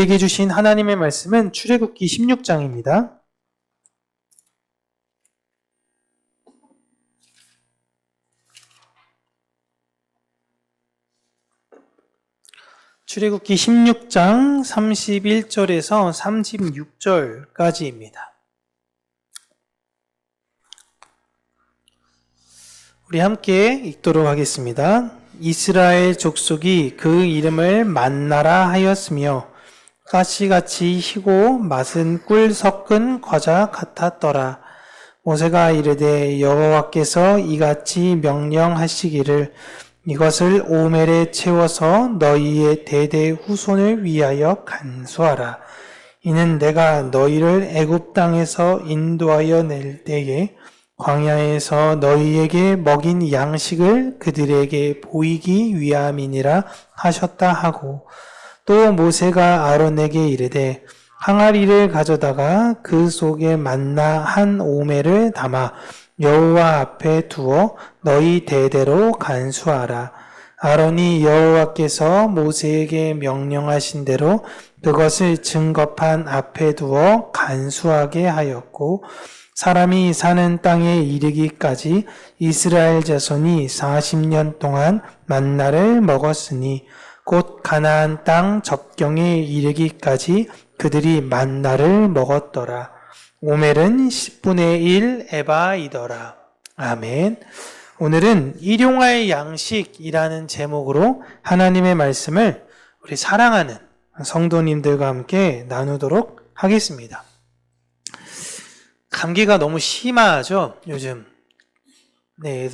우리에게 주신 하나님의 말씀은 출애굽기 16장입니다. 출애굽기 16장 31절에서 36절까지입니다. 우리 함께 읽도록 하겠습니다. 이스라엘 족속이 그 이름을 만나라 하였으며 가시같이 희고 맛은 꿀 섞은 과자 같았더라. 모세가 이르되 여호와께서 이같이 명령하시기를 이것을 오멜에 채워서 너희의 대대 후손을 위하여 간수하라. 이는 내가 너희를 애굽 땅에서 인도하여 낼 때에 광야에서 너희에게 먹인 양식을 그들에게 보이기 위함이니라 하셨다 하고, 또 모세가 아론에게 이르되 항아리를 가져다가 그 속에 만나 한 오멜을 담아 여호와 앞에 두어 너희 대대로 간수하라. 아론이 여호와께서 모세에게 명령하신 대로 그것을 증거판 앞에 두어 간수하게 하였고, 사람이 사는 땅에 이르기까지 이스라엘 자손이 40년 동안 만나를 먹었으니 곧 가나안 땅 접경에 이르기까지 그들이 만나를 먹었더라. 오멜은 10분의 1 에바이더라. 아멘. 오늘은 일용할 양식이라는 제목으로 하나님의 말씀을 우리 사랑하는 성도님들과 함께 나누도록 하겠습니다. 감기가 너무 심하죠, 요즘. 네,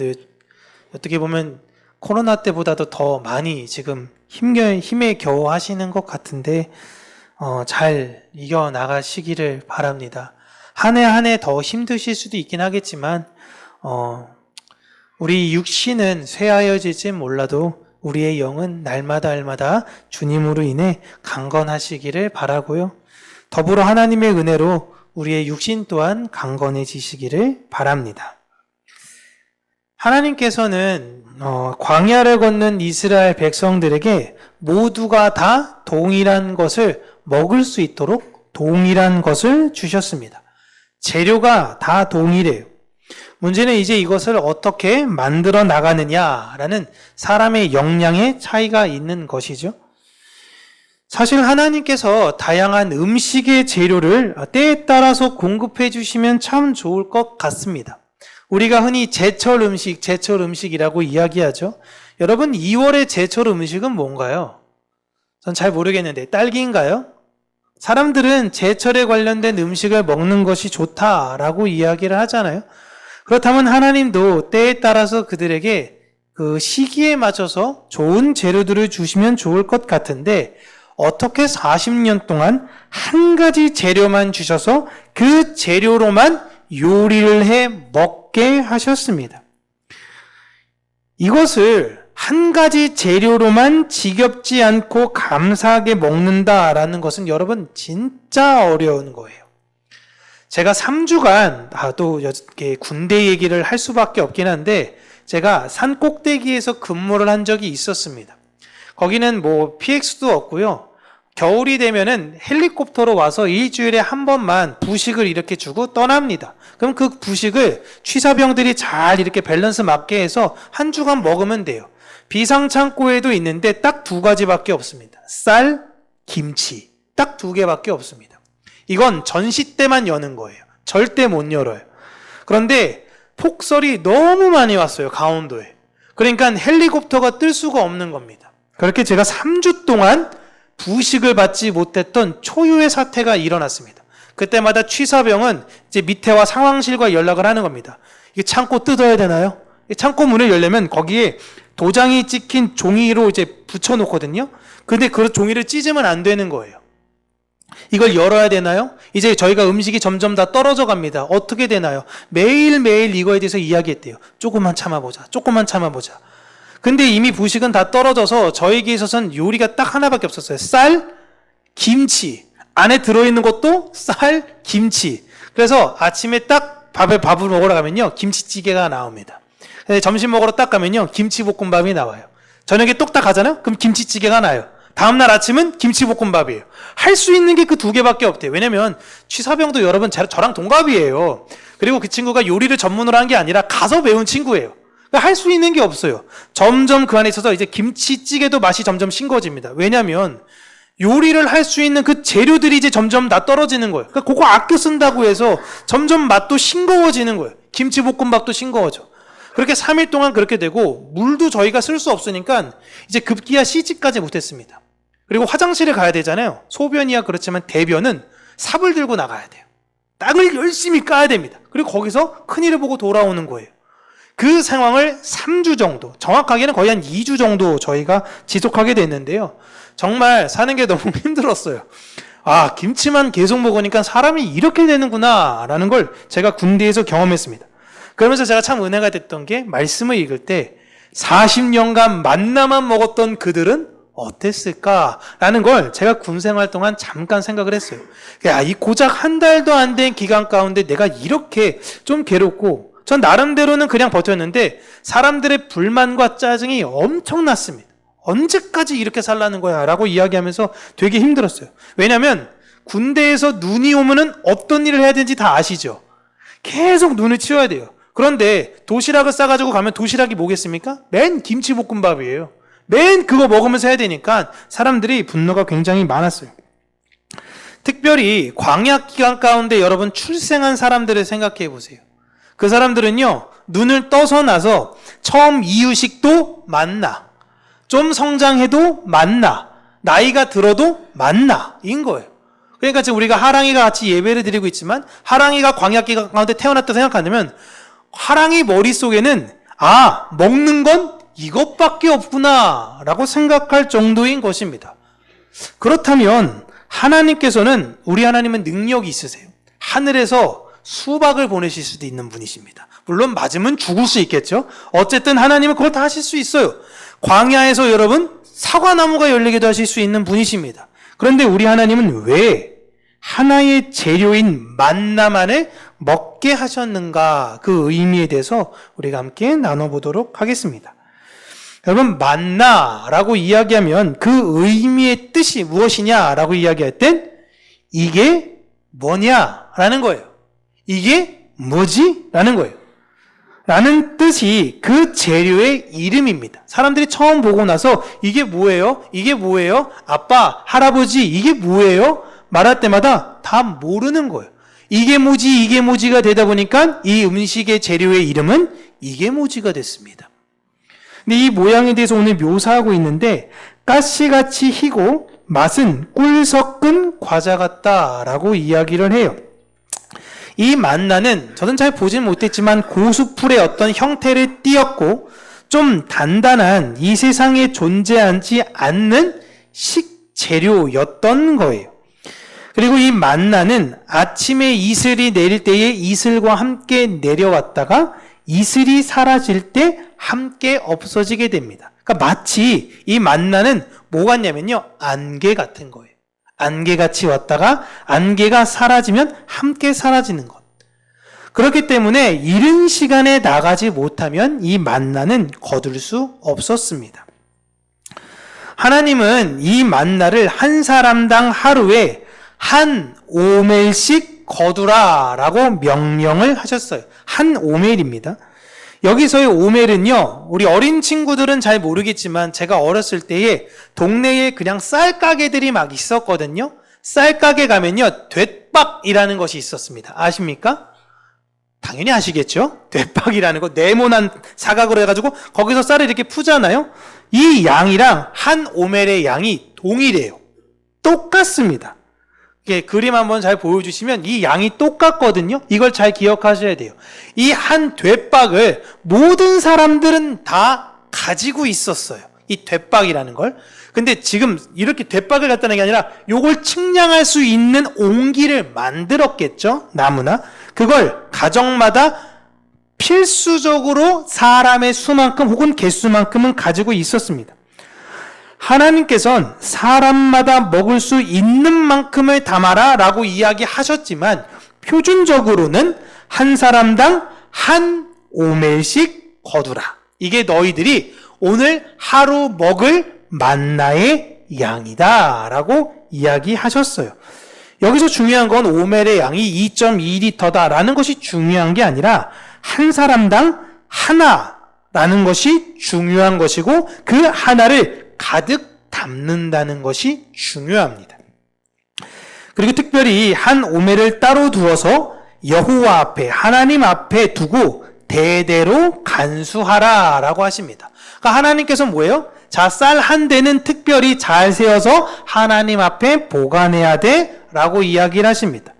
어떻게 보면 코로나 때보다도 더 많이 지금 힘에 겨워 하시는 것 같은데, 잘 이겨나가시기를 바랍니다. 한 해 한 해 더 힘드실 수도 있긴 하겠지만, 우리 육신은 쇠하여질지 몰라도 우리의 영은 날마다 주님으로 인해 강건하시기를 바라고요. 더불어 하나님의 은혜로 우리의 육신 또한 강건해지시기를 바랍니다. 하나님께서는 광야를 걷는 이스라엘 백성들에게 모두가 다 동일한 것을 먹을 수 있도록 동일한 것을 주셨습니다. 재료가 다 동일해요. 문제는 이제 이것을 어떻게 만들어 나가느냐라는 사람의 역량의 차이가 있는 것이죠. 사실 하나님께서 다양한 음식의 재료를 때에 따라서 공급해 주시면 참 좋을 것 같습니다. 우리가 흔히 제철 음식이라고 이야기하죠. 여러분, 2월의 제철 음식은 뭔가요? 전 잘 모르겠는데, 딸기인가요? 사람들은 제철에 관련된 음식을 먹는 것이 좋다라고 이야기를 하잖아요. 그렇다면 하나님도 때에 따라서 그들에게 그 시기에 맞춰서 좋은 재료들을 주시면 좋을 것 같은데, 어떻게 40년 동안 한 가지 재료만 주셔서 그 재료로만 요리를 해 먹게 하셨습니다. 이것을 한 가지 재료로만 지겹지 않고 감사하게 먹는다라는 것은 여러분 진짜 어려운 거예요. 제가 3주간 또 이렇게 군대 얘기를 할 수밖에 없긴 한데, 제가 산 꼭대기에서 근무를 한 적이 있었습니다. 거기는 뭐 PX도 없고요. 겨울이 되면은 헬리콥터로 와서 일주일에 한 번만 부식을 이렇게 주고 떠납니다. 그럼 그 부식을 취사병들이 잘 이렇게 밸런스 맞게 해서 한 주간 먹으면 돼요. 비상창고에도 있는데 딱 2가지밖에 없습니다. 쌀, 김치. 딱 2개밖에 없습니다. 이건 전시 때만 여는 거예요. 절대 못 열어요. 그런데 폭설이 너무 많이 왔어요, 강원도에. 그러니까 헬리콥터가 뜰 수가 없는 겁니다. 그렇게 제가 3주 동안 부식을 받지 못했던 초유의 사태가 일어났습니다. 그때마다 취사병은 이제 밑에와 상황실과 연락을 하는 겁니다. 이게 창고 뜯어야 되나요? 창고 문을 열려면 거기에 도장이 찍힌 종이로 이제 붙여놓거든요. 근데 그 종이를 찢으면 안 되는 거예요. 이걸 열어야 되나요? 이제 저희가 음식이 점점 다 떨어져 갑니다. 어떻게 되나요? 매일매일 이거에 대해서 이야기했대요. 조금만 참아보자. 근데 이미 부식은 다 떨어져서 저에게 있어서는 요리가 딱 하나밖에 없었어요. 쌀, 김치. 안에 들어있는 것도 쌀, 김치. 그래서 아침에 딱 밥을 먹으러 가면요, 김치찌개가 나옵니다. 점심 먹으러 딱 가면요, 김치볶음밥이 나와요. 저녁에 뚝딱 가잖아요? 그럼 김치찌개가 나요. 다음날 아침은 김치볶음밥이에요. 할 수 있는 게 그 두 개밖에 없대요. 왜냐면 취사병도 여러분 저랑 동갑이에요. 그리고 그 친구가 요리를 전문으로 한 게 아니라 가서 배운 친구예요. 그러니까 할 수 있는 게 없어요. 점점 그 안에 있어서 이제 김치찌개도 맛이 점점 싱거워집니다. 왜냐면 요리를 할 수 있는 그 재료들이 이제 점점 다 떨어지는 거예요. 그러니까 그거 아껴 쓴다고 해서 점점 맛도 싱거워지는 거예요. 김치볶음밥도 싱거워져. 그렇게 3일 동안 그렇게 되고 물도 저희가 쓸 수 없으니까 이제 급기야 씻지까지 못했습니다. 그리고 화장실에 가야 되잖아요. 소변이야 그렇지만 대변은 삽을 들고 나가야 돼요. 땅을 열심히 까야 됩니다. 그리고 거기서 큰일을 보고 돌아오는 거예요. 그 상황을 3주 정도, 정확하게는 거의 한 2주 정도 저희가 지속하게 됐는데요. 정말 사는 게 너무 힘들었어요. 아, 김치만 계속 먹으니까 사람이 이렇게 되는구나 라는 걸 제가 군대에서 경험했습니다. 그러면서 제가 참 은혜가 됐던 게 말씀을 읽을 때 40년간 만나만 먹었던 그들은 어땠을까라는 걸 제가 군 생활 동안 잠깐 생각을 했어요. 야, 이 고작 한 달도 안 된 기간 가운데 내가 이렇게 좀 괴롭고 전 나름대로는 그냥 버텼는데 사람들의 불만과 짜증이 엄청났습니다. 언제까지 이렇게 살라는 거야? 라고 이야기하면서 되게 힘들었어요. 왜냐하면 군대에서 눈이 오면은 어떤 일을 해야 되는지 다 아시죠? 계속 눈을 치워야 돼요. 그런데 도시락을 싸가지고 가면 도시락이 뭐겠습니까? 맨 김치볶음밥이에요. 맨 그거 먹으면서 해야 되니까 사람들이 분노가 굉장히 많았어요. 특별히 광야 기간 가운데 여러분 출생한 사람들을 생각해 보세요. 그 사람들은요, 눈을 떠서 나서 처음 이유식도 만나, 좀 성장해도 만나, 나이가 들어도 만나인 거예요. 그러니까 지금 우리가 하랑이가 같이 예배를 드리고 있지만 하랑이가 광야 기간 가운데 태어났다 생각하면 하랑이 머릿속에는 아, 먹는 건 이것밖에 없구나 라고 생각할 정도인 것입니다. 그렇다면 하나님께서는, 우리 하나님은 능력이 있으세요. 하늘에서 수박을 보내실 수도 있는 분이십니다. 물론 맞으면 죽을 수 있겠죠. 어쨌든 하나님은 그걸 다 하실 수 있어요. 광야에서 여러분 사과나무가 열리게도 하실 수 있는 분이십니다. 그런데 우리 하나님은 왜 하나의 재료인 만나만을 먹게 하셨는가, 그 의미에 대해서 우리가 함께 나눠보도록 하겠습니다. 여러분, 만나라고 이야기하면 그 의미의 뜻이 무엇이냐라고 이야기할 땐 이게 뭐냐라는 거예요. 이게 뭐지? 라는 거예요. 라는 뜻이 그 재료의 이름입니다. 사람들이 처음 보고 나서 이게 뭐예요? 이게 뭐예요? 아빠, 할아버지, 이게 뭐예요? 말할 때마다 다 모르는 거예요. 이게 뭐지, 이게 뭐지가 되다 보니까 이 음식의 재료의 이름은 이게 뭐지가 됐습니다. 근데 이 모양에 대해서 오늘 묘사하고 있는데 가시같이 희고 맛은 꿀 섞은 과자 같다라고 이야기를 해요. 이 만나는 저는 잘 보진 못했지만 고수풀의 어떤 형태를 띄었고 좀 단단한 이 세상에 존재하지 않는 식재료였던 거예요. 그리고 이 만나는 아침에 이슬이 내릴 때에 이슬과 함께 내려왔다가 이슬이 사라질 때 함께 없어지게 됩니다. 그러니까 마치 이 만나는 뭐 같냐면요, 안개 같은 거예요. 안개같이 왔다가 안개가 사라지면 함께 사라지는 것. 그렇기 때문에 이른 시간에 나가지 못하면 이 만나는 거둘 수 없었습니다. 하나님은 이 만나를 한 사람당 하루에 한 오멜씩 거두라라고 명령을 하셨어요. 한 오멜입니다. 여기서의 오멜은요, 우리 어린 친구들은 잘 모르겠지만 제가 어렸을 때에 동네에 그냥 쌀가게들이 막 있었거든요. 쌀가게 가면요, 뎃박이라는 것이 있었습니다. 아십니까? 당연히 아시겠죠? 뎃박이라는 거, 네모난 사각으로 해가지고 거기서 쌀을 이렇게 푸잖아요. 이 양이랑 한 오멜의 양이 동일해요. 똑같습니다. 그림 한번 잘 보여주시면 이 양이 똑같거든요. 이걸 잘 기억하셔야 돼요. 이 한 뎃박을 모든 사람들은 다 가지고 있었어요. 이 뎃박이라는 걸. 근데 지금 이렇게 뎃박을 갖다는 게 아니라 요걸 측량할 수 있는 옹기를 만들었겠죠. 나무나. 그걸 가정마다 필수적으로 사람의 수만큼 혹은 개수만큼은 가지고 있었습니다. 하나님께서는 사람마다 먹을 수 있는 만큼을 담아라 라고 이야기하셨지만 표준적으로는 한 사람당 한 오멜씩 거두라. 이게 너희들이 오늘 하루 먹을 만나의 양이다 라고 이야기하셨어요. 여기서 중요한 건 오멜의 양이 2.2리터다 라는 것이 중요한 게 아니라 한 사람당 하나라는 것이 중요한 것이고 그 하나를 가득 담는다는 것이 중요합니다. 그리고 특별히 한 오멜을 따로 두어서 여호와 앞에 하나님 앞에 두고 대대로 간수하라 라고 하십니다. 그러니까 하나님께서 뭐예요? 자, 쌀 한 대는 특별히 잘 세어서 하나님 앞에 보관해야 돼 라고 이야기를 하십니다.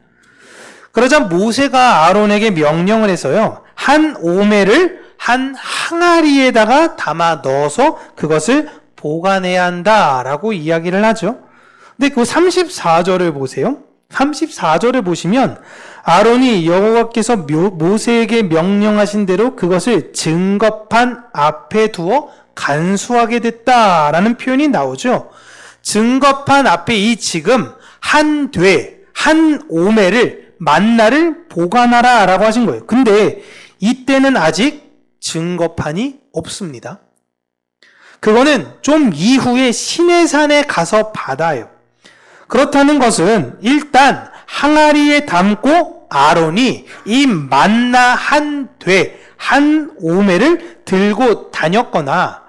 그러자 모세가 아론에게 명령을 해서요, 한 오멜을 한 항아리에다가 담아 넣어서 그것을 보관해야 한다 라고 이야기를 하죠. 근데 그 34절을 보세요. 34절을 보시면 아론이 여호와께서 모세에게 명령하신 대로 그것을 증거판 앞에 두어 간수하게 됐다라는 표현이 나오죠. 증거판 앞에 이 지금 한 오멜을 만나를 보관하라 라고 하신 거예요. 근데 이때는 아직 증거판이 없습니다. 그거는 좀 이후에 시내산에 가서 받아요. 그렇다는 것은 일단 항아리에 담고 아론이 이 만나 한 오멜을 들고 다녔거나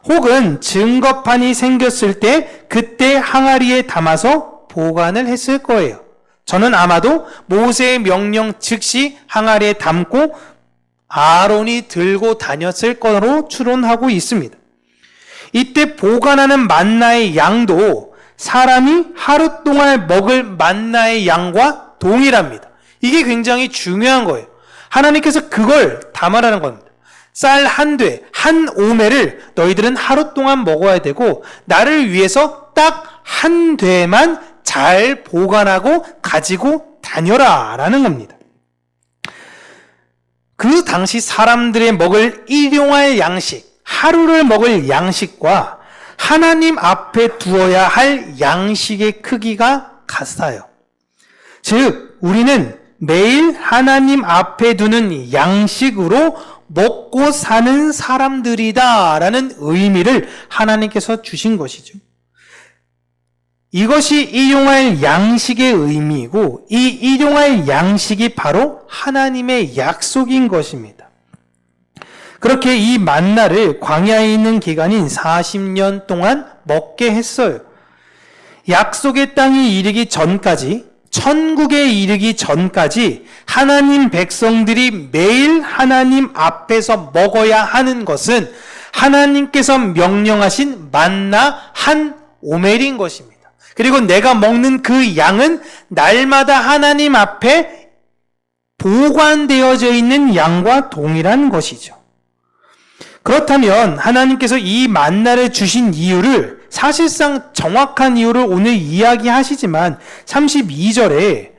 혹은 증거판이 생겼을 때 그때 항아리에 담아서 보관을 했을 거예요. 저는 아마도 모세의 명령 즉시 항아리에 담고 아론이 들고 다녔을 거로 추론하고 있습니다. 이때 보관하는 만나의 양도 사람이 하루 동안 먹을 만나의 양과 동일합니다. 이게 굉장히 중요한 거예요. 하나님께서 그걸 담아라는 겁니다. 쌀 한 오멜을 너희들은 하루 동안 먹어야 되고 나를 위해서 딱 한 되만 잘 보관하고 가지고 다녀라 라는 겁니다. 그 당시 사람들의 먹을 일용할 양식, 하루를 먹을 양식과 하나님 앞에 두어야 할 양식의 크기가 같아요. 즉 우리는 매일 하나님 앞에 두는 양식으로 먹고 사는 사람들이다 라는 의미를 하나님께서 주신 것이죠. 이것이 일용할 양식의 의미이고 이 일용할 양식이 바로 하나님의 약속인 것입니다. 그렇게 이 만나를 광야에 있는 기간인 40년 동안 먹게 했어요. 약속의 땅에 이르기 전까지, 천국에 이르기 전까지 하나님 백성들이 매일 하나님 앞에서 먹어야 하는 것은 하나님께서 명령하신 만나 한 오멜인 것입니다. 그리고 내가 먹는 그 양은 날마다 하나님 앞에 보관되어져 있는 양과 동일한 것이죠. 그렇다면 하나님께서 이 만나를 주신 이유를 사실상 정확한 이유를 오늘 이야기하시지만 32절에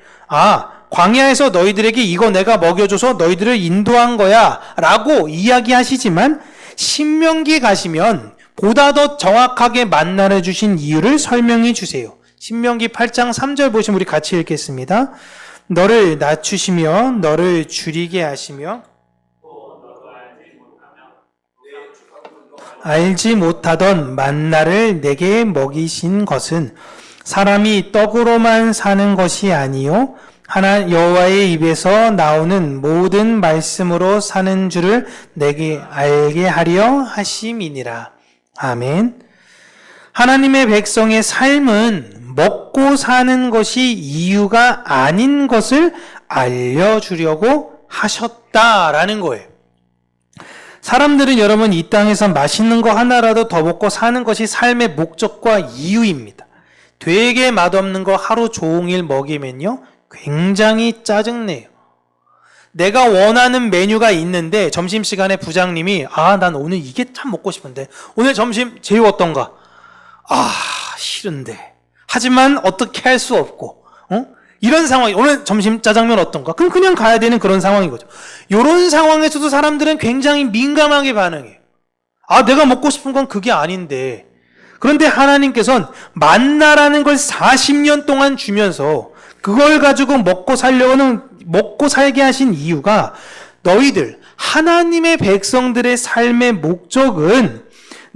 광야에서 너희들에게 이거 내가 먹여줘서 너희들을 인도한 거야 라고 이야기하시지만 신명기 가시면 보다 더 정확하게 만나를 주신 이유를 설명해 주세요. 신명기 8장 3절 보시면 우리 같이 읽겠습니다. 너를 낮추시며 너를 줄이게 하시며 알지 못하던 만나를 내게 먹이신 것은 사람이 떡으로만 사는 것이 아니요 여호와의 입에서 나오는 모든 말씀으로 사는 줄을 내게 알게 하려 하심이니라. 아멘. 하나님의 백성의 삶은 먹고 사는 것이 이유가 아닌 것을 알려주려고 하셨다라는 거예요. 사람들은 여러분 이 땅에서 맛있는 거 하나라도 더 먹고 사는 것이 삶의 목적과 이유입니다. 되게 맛없는 거 하루 종일 먹이면요 굉장히 짜증내요. 내가 원하는 메뉴가 있는데 점심시간에 부장님이 난 오늘 이게 참 먹고 싶은데 오늘 점심 제육 어떤가? 싫은데 하지만 어떻게 할 수 없고 이런 상황이 오늘 점심 짜장면 어떤가? 그럼 그냥 가야 되는 그런 상황인 거죠. 이런 상황에서도 사람들은 굉장히 민감하게 반응해요. 내가 먹고 싶은 건 그게 아닌데. 그런데 하나님께서는 만나라는 걸 40년 동안 주면서 그걸 가지고 먹고 살게 하신 이유가 너희들 하나님의 백성들의 삶의 목적은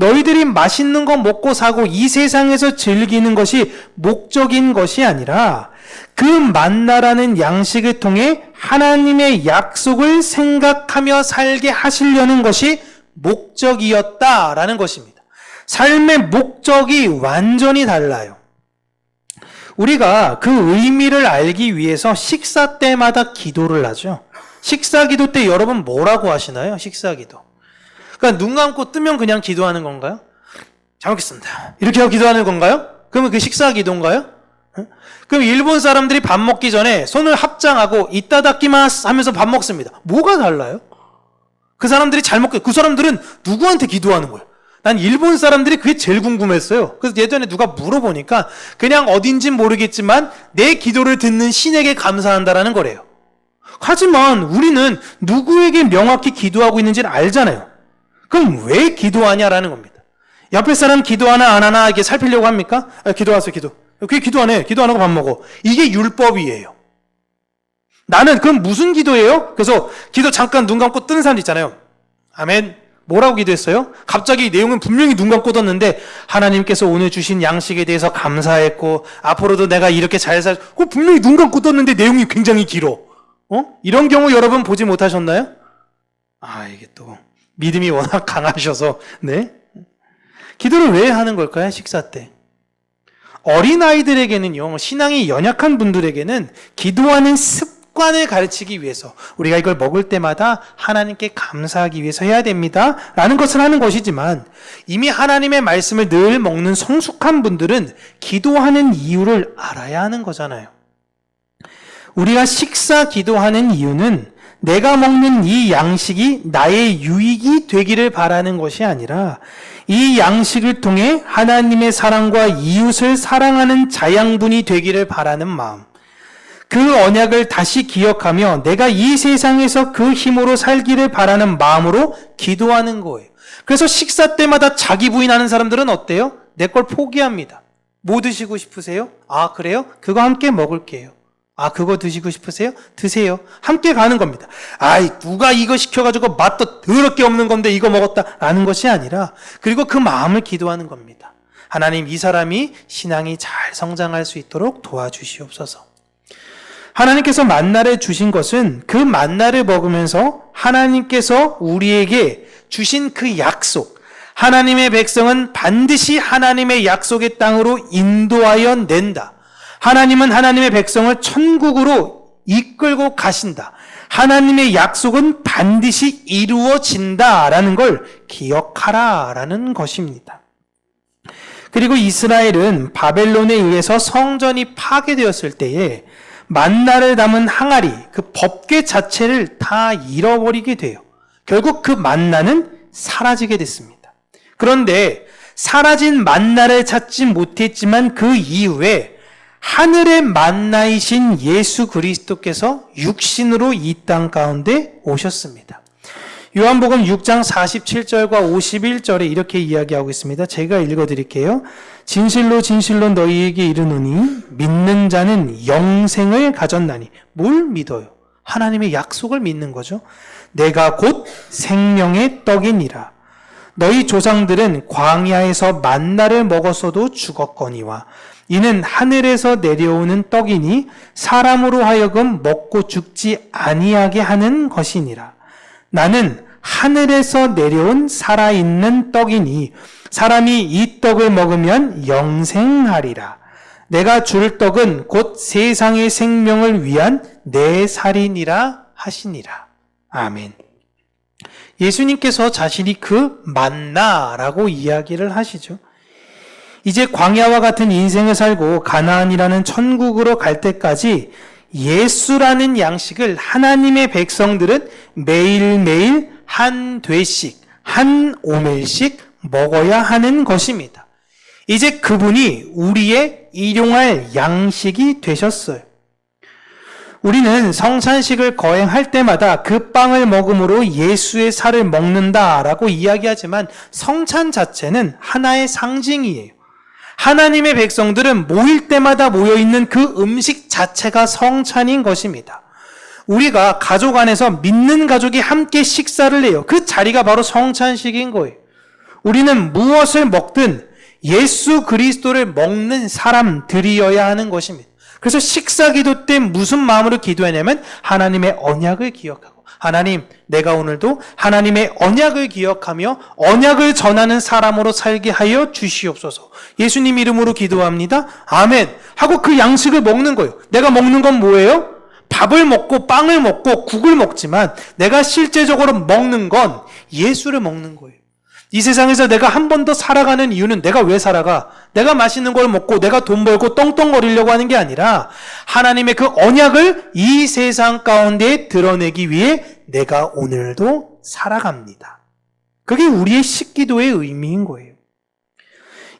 너희들이 맛있는 거 먹고 사고 이 세상에서 즐기는 것이 목적인 것이 아니라 그 만나라는 양식을 통해 하나님의 약속을 생각하며 살게 하시려는 것이 목적이었다라는 것입니다. 삶의 목적이 완전히 달라요. 우리가 그 의미를 알기 위해서 식사 때마다 기도를 하죠. 식사 기도 때 여러분 뭐라고 하시나요? 식사 기도. 그러니까 눈 감고 뜨면 그냥 기도하는 건가요? 잘 먹겠습니다. 이렇게 하고 기도하는 건가요? 그러면 그 식사 기도인가요? 그럼 일본 사람들이 밥 먹기 전에 손을 합장하고 이따다키마스 하면서 밥 먹습니다. 뭐가 달라요? 그 사람들이 잘 먹게, 그 사람들은 누구한테 기도하는 거예요? 난 일본 사람들이 그게 제일 궁금했어요. 그래서 예전에 누가 물어보니까 그냥 어딘진 모르겠지만 내 기도를 듣는 신에게 감사한다라는 거래요. 하지만 우리는 누구에게 명확히 기도하고 있는지를 알잖아요. 그럼 왜 기도하냐라는 겁니다. 옆에 사람 기도하나 안 하나 이렇게 살피려고 합니까? 기도하세요, 기도. 그게 기도 안 해. 기도 안 하고 밥 먹어. 이게 율법이에요. 나는 그럼 무슨 기도예요? 그래서 기도 잠깐 눈 감고 뜨는 사람 있잖아요. 아멘. 뭐라고 기도했어요? 갑자기 내용은 분명히 눈 감고 떴는데 하나님께서 오늘 주신 양식에 대해서 감사했고 앞으로도 내가 이렇게 잘 분명히 눈 감고 떴는데 내용이 굉장히 길어. 이런 경우 여러분 보지 못하셨나요? 이게 또 믿음이 워낙 강하셔서 네. 기도를 왜 하는 걸까요? 식사 때. 어린아이들에게는요, 신앙이 연약한 분들에게는 기도하는 습관을 가르치기 위해서 우리가 이걸 먹을 때마다 하나님께 감사하기 위해서 해야 됩니다 라는 것을 하는 것이지만 이미 하나님의 말씀을 늘 먹는 성숙한 분들은 기도하는 이유를 알아야 하는 거잖아요. 우리가 식사 기도하는 이유는 내가 먹는 이 양식이 나의 유익이 되기를 바라는 것이 아니라 이 양식을 통해 하나님의 사랑과 이웃을 사랑하는 자양분이 되기를 바라는 마음, 그 언약을 다시 기억하며 내가 이 세상에서 그 힘으로 살기를 바라는 마음으로 기도하는 거예요. 그래서 식사 때마다 자기 부인하는 사람들은 어때요? 내 걸 포기합니다. 뭐 드시고 싶으세요? 그래요? 그거 함께 먹을게요. 그거 드시고 싶으세요? 드세요. 함께 가는 겁니다. 누가 이거 시켜가지고 맛도 더럽게 없는 건데 이거 먹었다 라는 것이 아니라 그리고 그 마음을 기도하는 겁니다. 하나님, 이 사람이 신앙이 잘 성장할 수 있도록 도와주시옵소서. 하나님께서 만나를 주신 것은 그 만나를 먹으면서 하나님께서 우리에게 주신 그 약속, 하나님의 백성은 반드시 하나님의 약속의 땅으로 인도하여 낸다. 하나님은 하나님의 백성을 천국으로 이끌고 가신다. 하나님의 약속은 반드시 이루어진다라는 걸 기억하라라는 것입니다. 그리고 이스라엘은 바벨론에 의해서 성전이 파괴되었을 때에 만나를 담은 항아리, 그 법궤 자체를 다 잃어버리게 돼요. 결국 그 만나는 사라지게 됐습니다. 그런데 사라진 만나를 찾지 못했지만 그 이후에 하늘의 만나이신 예수 그리스도께서 육신으로 이 땅 가운데 오셨습니다. 요한복음 6장 47절과 51절에 이렇게 이야기하고 있습니다. 제가 읽어드릴게요. 진실로 진실로 너희에게 이르노니 믿는 자는 영생을 가졌나니. 뭘 믿어요? 하나님의 약속을 믿는 거죠. 내가 곧 생명의 떡이니라. 너희 조상들은 광야에서 만나를 먹었어도 죽었거니와 이는 하늘에서 내려오는 떡이니 사람으로 하여금 먹고 죽지 아니하게 하는 것이니라. 나는 하늘에서 내려온 살아있는 떡이니 사람이 이 떡을 먹으면 영생하리라. 내가 줄 떡은 곧 세상의 생명을 위한 내 살이니라 하시니라. 아멘. 예수님께서 자신이 그 만나라고 이야기를 하시죠. 이제 광야와 같은 인생을 살고 가나안이라는 천국으로 갈 때까지 예수라는 양식을 하나님의 백성들은 매일매일 한 되씩, 한 오멜씩 먹어야 하는 것입니다. 이제 그분이 우리의 일용할 양식이 되셨어요. 우리는 성찬식을 거행할 때마다 그 빵을 먹음으로 예수의 살을 먹는다라고 이야기하지만 성찬 자체는 하나의 상징이에요. 하나님의 백성들은 모일 때마다 모여있는 그 음식 자체가 성찬인 것입니다. 우리가 가족 안에서 믿는 가족이 함께 식사를 해요. 그 자리가 바로 성찬식인 거예요. 우리는 무엇을 먹든 예수 그리스도를 먹는 사람들이어야 하는 것입니다. 그래서 식사 기도 때 무슨 마음으로 기도하냐면 하나님의 언약을 기억하고, 하나님, 내가 오늘도 하나님의 언약을 기억하며 언약을 전하는 사람으로 살게 하여 주시옵소서. 예수님 이름으로 기도합니다. 아멘. 하고 그 양식을 먹는 거예요. 내가 먹는 건 뭐예요? 밥을 먹고 빵을 먹고 국을 먹지만 내가 실제적으로 먹는 건 예수를 먹는 거예요. 이 세상에서 내가 한 번 더 살아가는 이유는 내가 왜 살아가? 내가 맛있는 걸 먹고 내가 돈 벌고 떵떵거리려고 하는 게 아니라 하나님의 그 언약을 이 세상 가운데 드러내기 위해 내가 오늘도 살아갑니다. 그게 우리의 식기도의 의미인 거예요.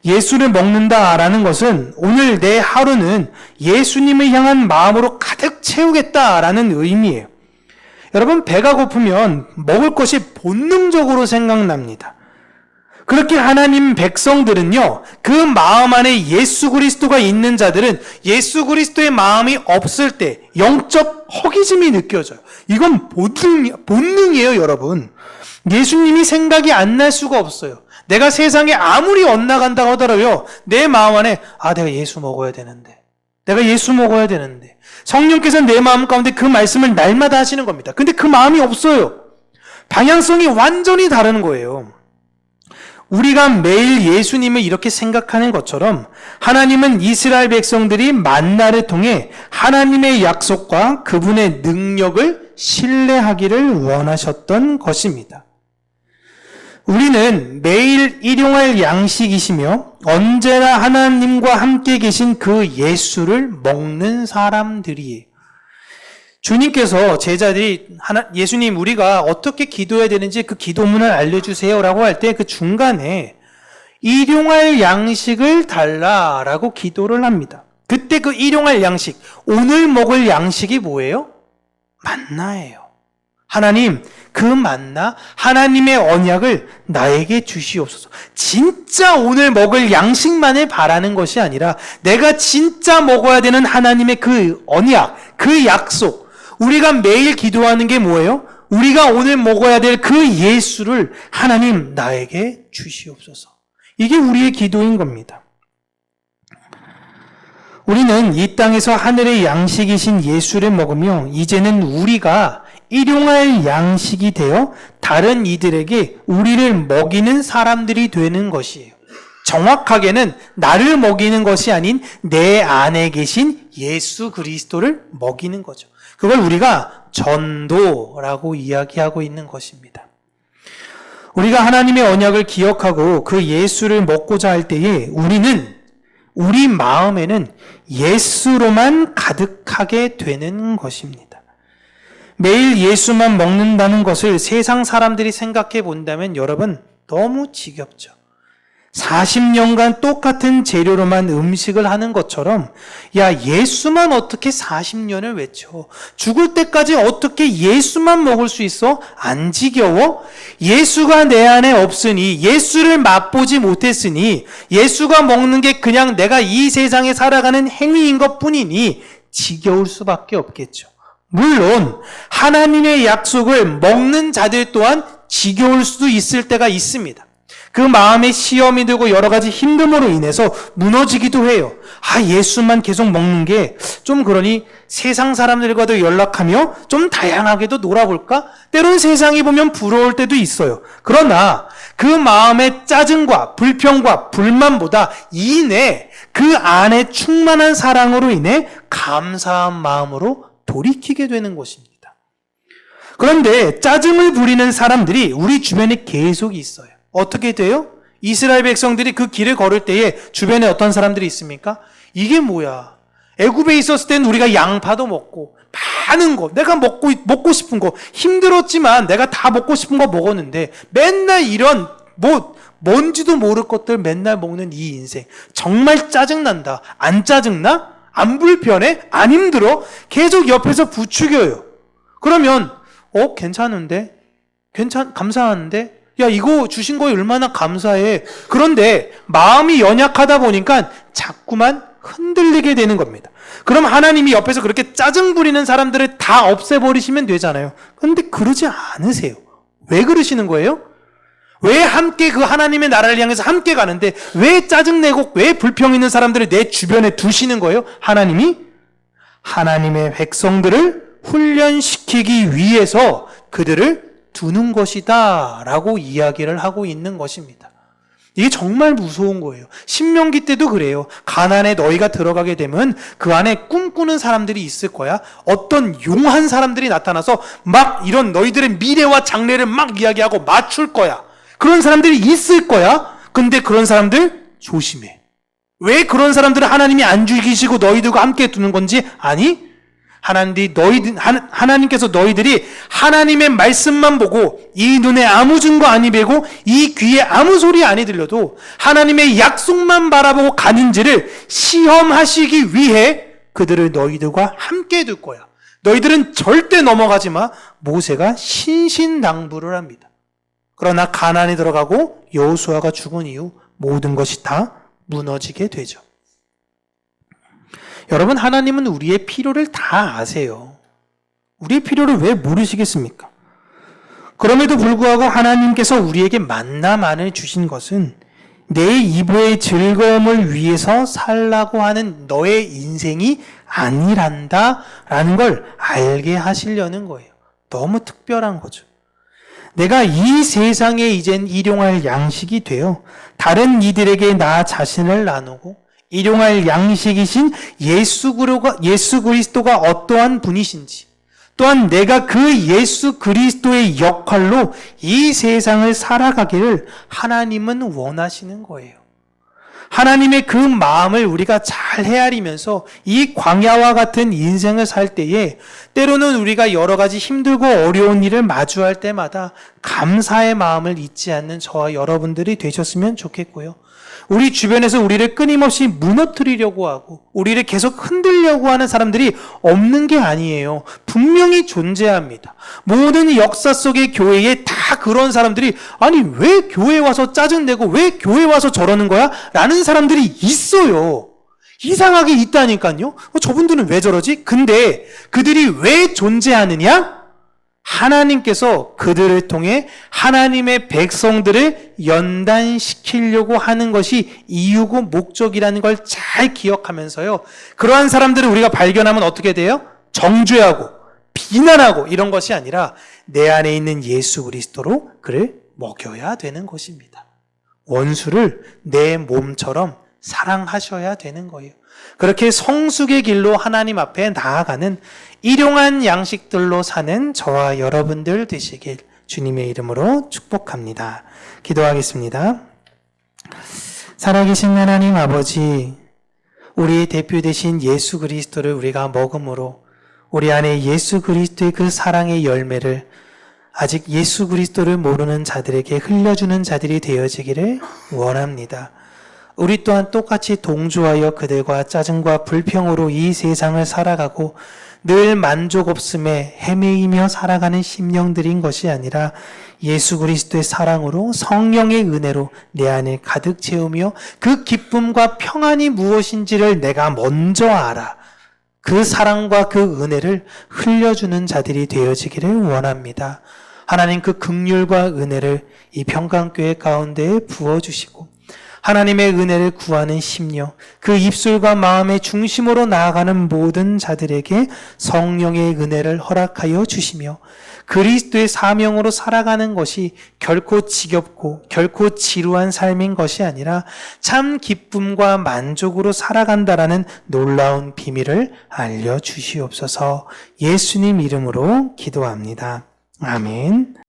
예수를 먹는다라는 것은 오늘 내 하루는 예수님을 향한 마음으로 가득 채우겠다라는 의미예요. 여러분, 배가 고프면 먹을 것이 본능적으로 생각납니다. 그렇게 하나님 백성들은요, 그 마음 안에 예수 그리스도가 있는 자들은 예수 그리스도의 마음이 없을 때 영적 허기짐이 느껴져요. 이건 본능이에요, 여러분. 예수님이 생각이 안 날 수가 없어요. 내가 세상에 아무리 엇나간다고 하더라도요, 내 마음 안에 내가 예수 먹어야 되는데, 내가 예수 먹어야 되는데, 성령께서 내 마음 가운데 그 말씀을 날마다 하시는 겁니다. 근데 그 마음이 없어요. 방향성이 완전히 다른 거예요. 우리가 매일 예수님을 이렇게 생각하는 것처럼 하나님은 이스라엘 백성들이 만나를 통해 하나님의 약속과 그분의 능력을 신뢰하기를 원하셨던 것입니다. 우리는 매일 일용할 양식이시며 언제나 하나님과 함께 계신 그 예수를 먹는 사람들이에요. 주님께서 제자들이 예수님, 우리가 어떻게 기도해야 되는지 그 기도문을 알려주세요 라고 할 때 그 중간에 일용할 양식을 달라라고 기도를 합니다. 그때 그 일용할 양식, 오늘 먹을 양식이 뭐예요? 만나예요. 하나님, 그 만나, 하나님의 언약을 나에게 주시옵소서. 진짜 오늘 먹을 양식만을 바라는 것이 아니라 내가 진짜 먹어야 되는 하나님의 그 언약, 그 약속, 우리가 매일 기도하는 게 뭐예요? 우리가 오늘 먹어야 될 그 예수를 하나님 나에게 주시옵소서. 이게 우리의 기도인 겁니다. 우리는 이 땅에서 하늘의 양식이신 예수를 먹으며 이제는 우리가 일용할 양식이 되어 다른 이들에게 우리를 먹이는 사람들이 되는 것이에요. 정확하게는 나를 먹이는 것이 아닌 내 안에 계신 예수 그리스도를 먹이는 거죠. 그걸 우리가 전도라고 이야기하고 있는 것입니다. 우리가 하나님의 언약을 기억하고 그 예수를 먹고자 할 때에 우리는 우리 마음에는 예수로만 가득하게 되는 것입니다. 매일 예수만 먹는다는 것을 세상 사람들이 생각해 본다면 여러분 너무 지겹죠. 40년간 똑같은 재료로만 음식을 하는 것처럼 예수만 어떻게 40년을 외쳐? 죽을 때까지 어떻게 예수만 먹을 수 있어? 안 지겨워? 예수가 내 안에 없으니, 예수를 맛보지 못했으니, 예수가 먹는 게 그냥 내가 이 세상에 살아가는 행위인 것뿐이니 지겨울 수밖에 없겠죠. 물론 하나님의 약속을 먹는 자들 또한 지겨울 수도 있을 때가 있습니다. 그 마음에 시험이 들고 여러 가지 힘듦으로 인해서 무너지기도 해요. 예수만 계속 먹는 게 좀 그러니 세상 사람들과도 연락하며 좀 다양하게도 놀아볼까? 때론 세상이 보면 부러울 때도 있어요. 그러나 그 마음의 짜증과 불평과 불만보다 이내 그 안에 충만한 사랑으로 인해 감사한 마음으로 돌이키게 되는 것입니다. 그런데 짜증을 부리는 사람들이 우리 주변에 계속 있어요. 어떻게 돼요? 이스라엘 백성들이 그 길을 걸을 때에 주변에 어떤 사람들이 있습니까? 이게 뭐야? 애굽에 있었을 때는 우리가 양파도 먹고 많은 거, 내가 먹고 싶은 거, 힘들었지만 내가 다 먹고 싶은 거 먹었는데 맨날 이런 뭔지도 모를 것들 맨날 먹는 이 인생 정말 짜증난다. 안 짜증나? 안 불편해? 안 힘들어? 계속 옆에서 부추겨요. 그러면 괜찮은데? 감사한데? 이거 주신 거에 얼마나 감사해. 그런데 마음이 연약하다 보니까 자꾸만 흔들리게 되는 겁니다. 그럼 하나님이 옆에서 그렇게 짜증 부리는 사람들을 다 없애버리시면 되잖아요. 그런데 그러지 않으세요. 왜 그러시는 거예요? 왜 함께 그 하나님의 나라를 향해서 함께 가는데 왜 짜증내고 왜 불평 있는 사람들을 내 주변에 두시는 거예요? 하나님이 하나님의 백성들을 훈련시키기 위해서 그들을 두는 것이다 라고 이야기를 하고 있는 것입니다. 이게 정말 무서운 거예요. 신명기 때도 그래요. 가나안에 너희가 들어가게 되면 그 안에 꿈꾸는 사람들이 있을 거야. 어떤 용한 사람들이 나타나서 막 이런 너희들의 미래와 장래를 막 이야기하고 맞출 거야. 그런 사람들이 있을 거야. 근데 그런 사람들 조심해. 왜 그런 사람들을 하나님이 안 죽이시고 너희들과 함께 두는 건지 아니? 하나님께서 너희들이 하나님의 말씀만 보고 이 눈에 아무 증거 아니 배고 이 귀에 아무 소리 아니 들려도 하나님의 약속만 바라보고 가는지를 시험하시기 위해 그들을 너희들과 함께 둘 거야. 너희들은 절대 넘어가지 마. 모세가 신신당부를 합니다. 그러나 가나안에 들어가고 여호수아가 죽은 이후 모든 것이 다 무너지게 되죠. 여러분, 하나님은 우리의 필요를 다 아세요. 우리의 필요를 왜 모르시겠습니까? 그럼에도 불구하고 하나님께서 우리에게 만나만을 주신 것은 내 이브의 즐거움을 위해서 살라고 하는 너의 인생이 아니란다 라는 걸 알게 하시려는 거예요. 너무 특별한 거죠. 내가 이 세상에 이젠 일용할 양식이 되어 다른 이들에게 나 자신을 나누고 일용할 양식이신 예수 그리스도가 어떠한 분이신지, 또한 내가 그 예수 그리스도의 역할로 이 세상을 살아가기를 하나님은 원하시는 거예요. 하나님의 그 마음을 우리가 잘 헤아리면서 이 광야와 같은 인생을 살 때에 때로는 우리가 여러 가지 힘들고 어려운 일을 마주할 때마다 감사의 마음을 잊지 않는 저와 여러분들이 되셨으면 좋겠고요. 우리 주변에서 우리를 끊임없이 무너뜨리려고 하고 우리를 계속 흔들려고 하는 사람들이 없는 게 아니에요. 분명히 존재합니다. 모든 역사 속의 교회에 다 그런 사람들이 아니 왜 교회에 와서 짜증내고 왜 교회에 와서 저러는 거야? 라는 사람들이 있어요. 이상하게 있다니까요. 저분들은 왜 저러지? 근데 그들이 왜 존재하느냐? 하나님께서 그들을 통해 하나님의 백성들을 연단시키려고 하는 것이 이유고 목적이라는 걸 잘 기억하면서요. 그러한 사람들을 우리가 발견하면 어떻게 돼요? 정죄하고 비난하고 이런 것이 아니라 내 안에 있는 예수 그리스도로 그를 먹여야 되는 것입니다. 원수를 내 몸처럼 사랑하셔야 되는 거예요. 그렇게 성숙의 길로 하나님 앞에 나아가는 일용한 양식들로 사는 저와 여러분들 되시길 주님의 이름으로 축복합니다. 기도하겠습니다. 살아계신 하나님 아버지, 우리의 대표 되신 예수 그리스도를 우리가 먹음으로 우리 안에 예수 그리스도의 그 사랑의 열매를 아직 예수 그리스도를 모르는 자들에게 흘려주는 자들이 되어지기를 원합니다. 우리 또한 똑같이 동조하여 그들과 짜증과 불평으로 이 세상을 살아가고 늘 만족 없음에 헤매이며 살아가는 심령들인 것이 아니라 예수 그리스도의 사랑으로 성령의 은혜로 내 안에 가득 채우며 그 기쁨과 평안이 무엇인지를 내가 먼저 알아 그 사랑과 그 은혜를 흘려주는 자들이 되어지기를 원합니다. 하나님 그 긍휼과 은혜를 이 평강교회 가운데에 부어주시고 하나님의 은혜를 구하는 심령, 그 입술과 마음의 중심으로 나아가는 모든 자들에게 성령의 은혜를 허락하여 주시며 그리스도의 사명으로 살아가는 것이 결코 지겹고 결코 지루한 삶인 것이 아니라 참 기쁨과 만족으로 살아간다라는 놀라운 비밀을 알려주시옵소서. 예수님 이름으로 기도합니다. 아멘.